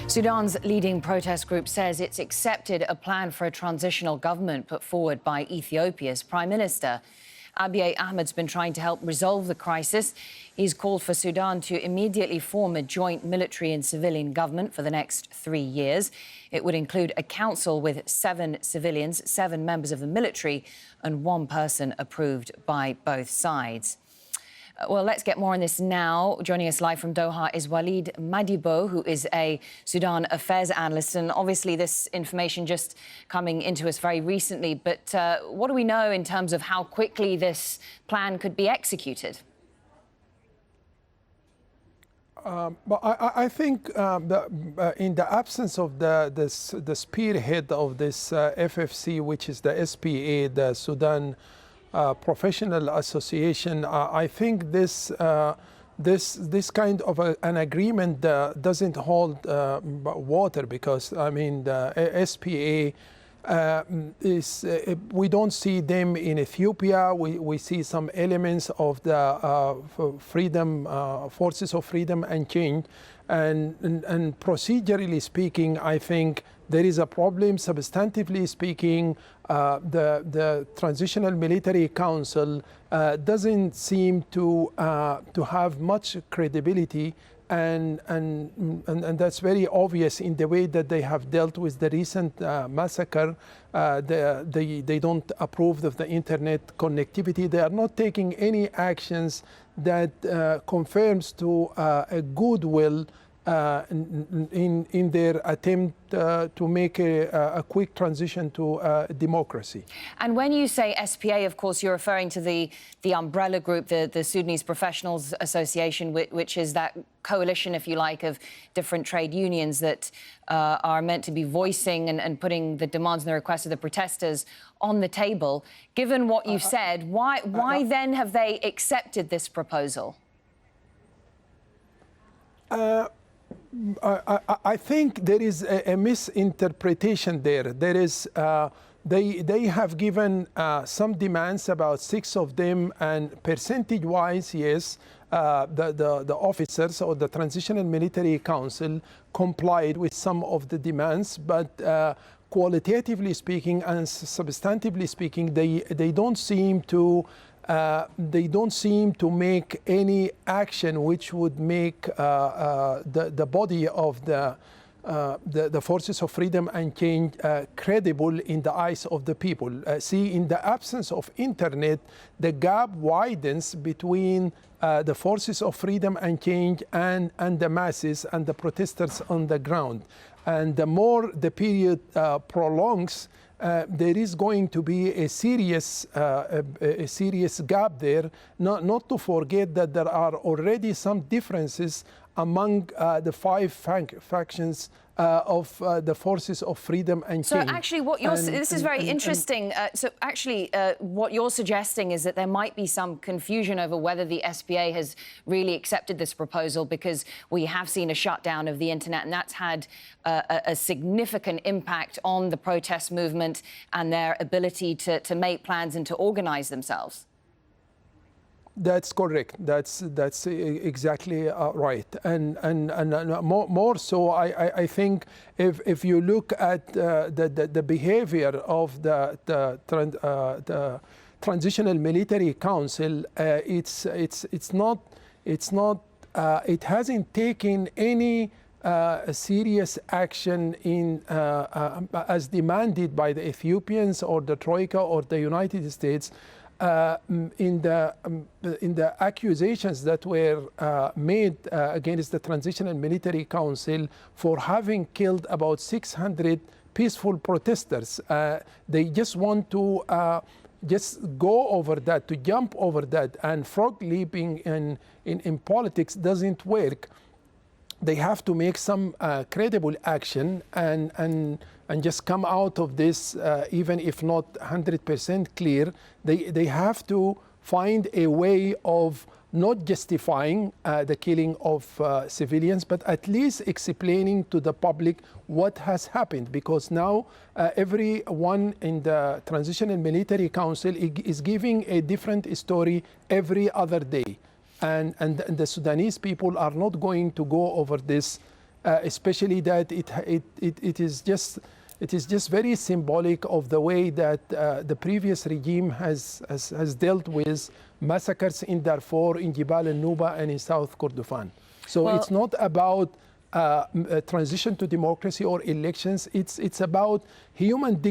Sudan's leading protest group says it's accepted a plan for a transitional government put forward by Ethiopia's Prime Minister. Abiy Ahmed's been trying to help resolve the crisis. He's called for Sudan to immediately form a joint military and civilian government for the next 3 years. It would include a council with 7 civilians, 7 members of the military, and 1 person approved by both sides. Well, let's get more on this now. Joining us live from Doha is Waleed Madibo, who is a Sudan affairs analyst. And obviously this information just coming into us very recently. But what do we know in terms of how quickly this plan could be executed? But I think in the absence of the spearhead of this FFC, which is the SPA, the Sudan Professional Association, I think this kind of an agreement doesn't hold water, because I mean the SPA we don't see them in Ethiopia. We see some elements of the forces of freedom and change, and procedurally speaking, I think there is a problem. Substantively speaking, the Transitional Military Council doesn't seem to have much credibility, and that's very obvious in the way that they have dealt with the recent massacre. They don't approve of the internet connectivity. They are not taking any actions that confirms to a goodwill in their attempt to make a quick transition to democracy. And when you say SPA, of course, you're referring to the umbrella group, the Sudanese Professionals Association, which is that coalition, if you like, of different trade unions that are meant to be voicing and putting the demands and the requests of the protesters on the table. Given what you've said, why then have they accepted this proposal? I think there is a misinterpretation there. There is, they have given some demands, about 6 of them, and percentage-wise, yes, the officers or the Transitional Military Council complied with some of the demands, but qualitatively speaking and substantively speaking, they don't seem to make any action which would make the body of the forces of freedom and change credible in the eyes of the people. See, in the absence of internet, the gap widens between the forces of freedom and change and the masses and the protesters on the ground. And the more the period prolongs, there is going to be a serious gap there, not to forget that there are already some differences among the 5 factions of the forces of freedom and change. So actually what you're, this is very interesting. So actually what you're suggesting is that there might be some confusion over whether the SPA has really accepted this proposal, because we have seen a shutdown of the internet, and that's had a significant impact on the protest movement and their ability to make plans and to organize themselves. That's correct. That's exactly right. And more so, I think if you look at the behavior of the Transitional Military Council, it hasn't taken any serious action in as demanded by the Ethiopians or the Troika or the United States. In the accusations that were made against the Transitional Military Council for having killed about 600 peaceful protesters. They just want to just go over that, to jump over that, and frog leaping in politics doesn't work. They have to make some credible action and just come out of this, even if not 100% clear. They have to find a way of not justifying the killing of civilians, but at least explaining to the public what has happened. Because now everyone in the Transitional Military Council is giving a different story every other day. And the Sudanese people are not going to go over this especially that it is just very symbolic of the way that the previous regime has dealt with massacres in Darfur, in Jibal al-Nuba, and in South Kordofan. So it's not about transition to democracy or elections. It's about human dignity.